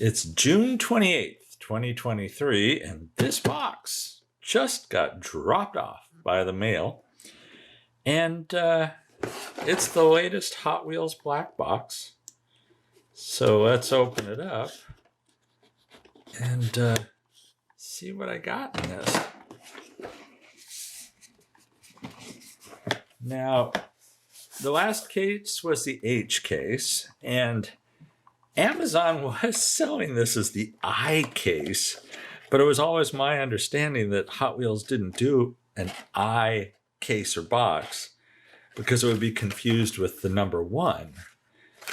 It's June 28th, 2023, and this box just got dropped off by the mail. And it's the latest Hot Wheels black box. So let's open it up and see what I got in this. Now, the last case was the H case, and Amazon was selling this as the I case, but it was always my understanding that Hot Wheels didn't do an I case or box because it would be confused with the number 1.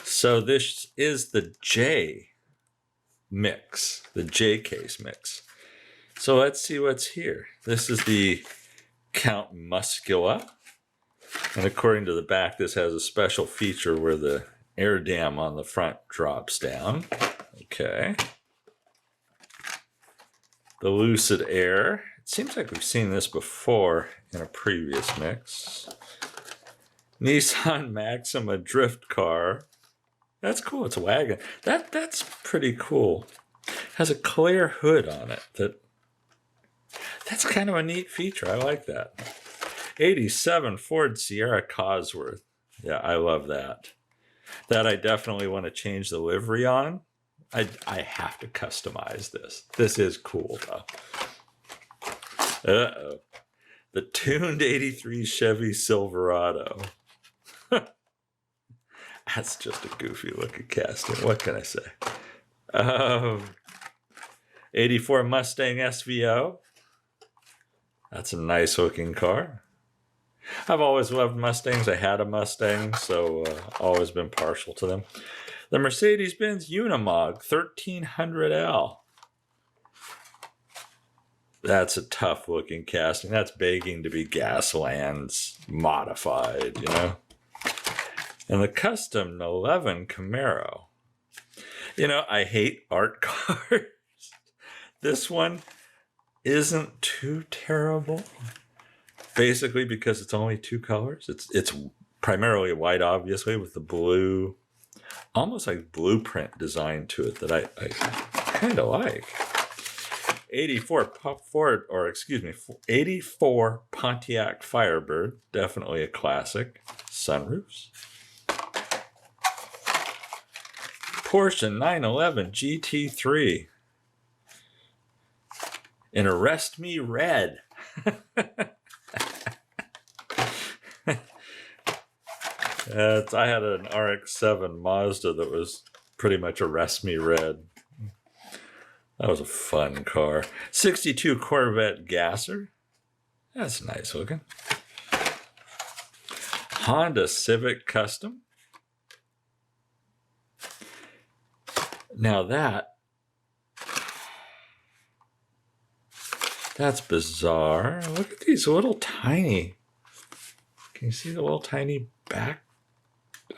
So this is the J mix, the J case mix. So let's see what's here. This is the Count Muscula. And according to the back, this has a special feature where the air dam on the front drops down. Okay. The Lucid Air. It seems like we've seen this before in a previous mix. Nissan Maxima drift car. That's cool. It's a wagon. That's pretty cool. It has a clear hood on it. That's kind of a neat feature. I like that. 87 Ford Sierra Cosworth. Yeah, I love that. That I definitely want to change the livery on. I have to customize this. This is cool, though. Uh-oh. The tuned 83 Chevy Silverado. That's just a goofy looking casting. What can I say? 84 Mustang SVO. That's a nice looking car. I've always loved Mustangs. I had a Mustang, so always been partial to them. The Mercedes-Benz Unimog 1300L. That's a tough looking casting. That's begging to be Gaslands modified, you know. And the Custom 11 Camaro. You know, I hate art cars. This one isn't too terrible. Basically because it's only 2 colors. It's primarily white, obviously, with the blue, almost like blueprint design to it that I kind of like. 84 Pontiac Firebird, definitely a classic. Sunroofs. Porsche 911 GT3 in Arrest Me Red. I had an RX-7 Mazda that was pretty much Arrest Me Red. That was a fun car. 62 Corvette Gasser. That's nice looking. Honda Civic Custom. Now that's bizarre. Look at these little tiny. Can you see the little tiny back?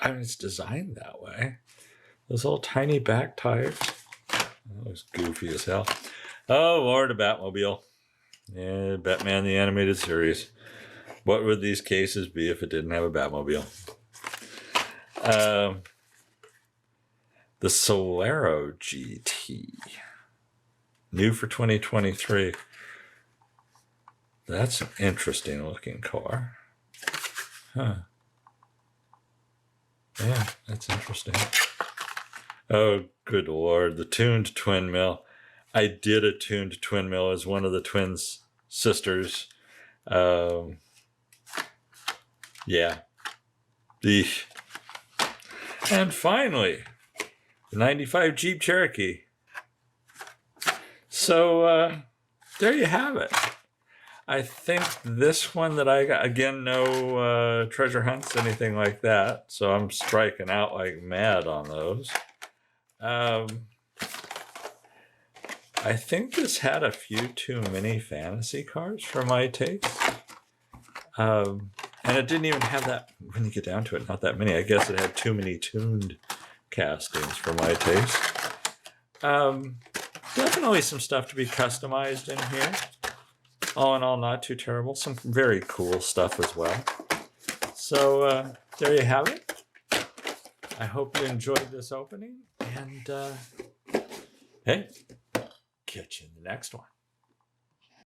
I mean, it's designed that way. Those little tiny back tires. That was goofy as hell. Oh, Lord, a Batmobile. Yeah, Batman the Animated Series. What would these cases be if it didn't have a Batmobile? The Solero GT. New for 2023. That's an interesting looking car. Huh. Yeah, that's interesting. Oh, good Lord. The tuned twin mill. I did a tuned twin mill as one of the twins' sisters. Yeah. Eesh. And finally, the 95 Jeep Cherokee. So, there you have it. I think this one that I got, again, no treasure hunts, anything like that. So I'm striking out like mad on those. I think this had a few too many fantasy cars for my taste. And it didn't even have that, when you get down to it, not that many. I guess it had too many tuned castings for my taste. Definitely some stuff to be customized in here. All in all, not too terrible. Some very cool stuff as well. So there you have it. I hope you enjoyed this opening. And Hey, catch you in the next one.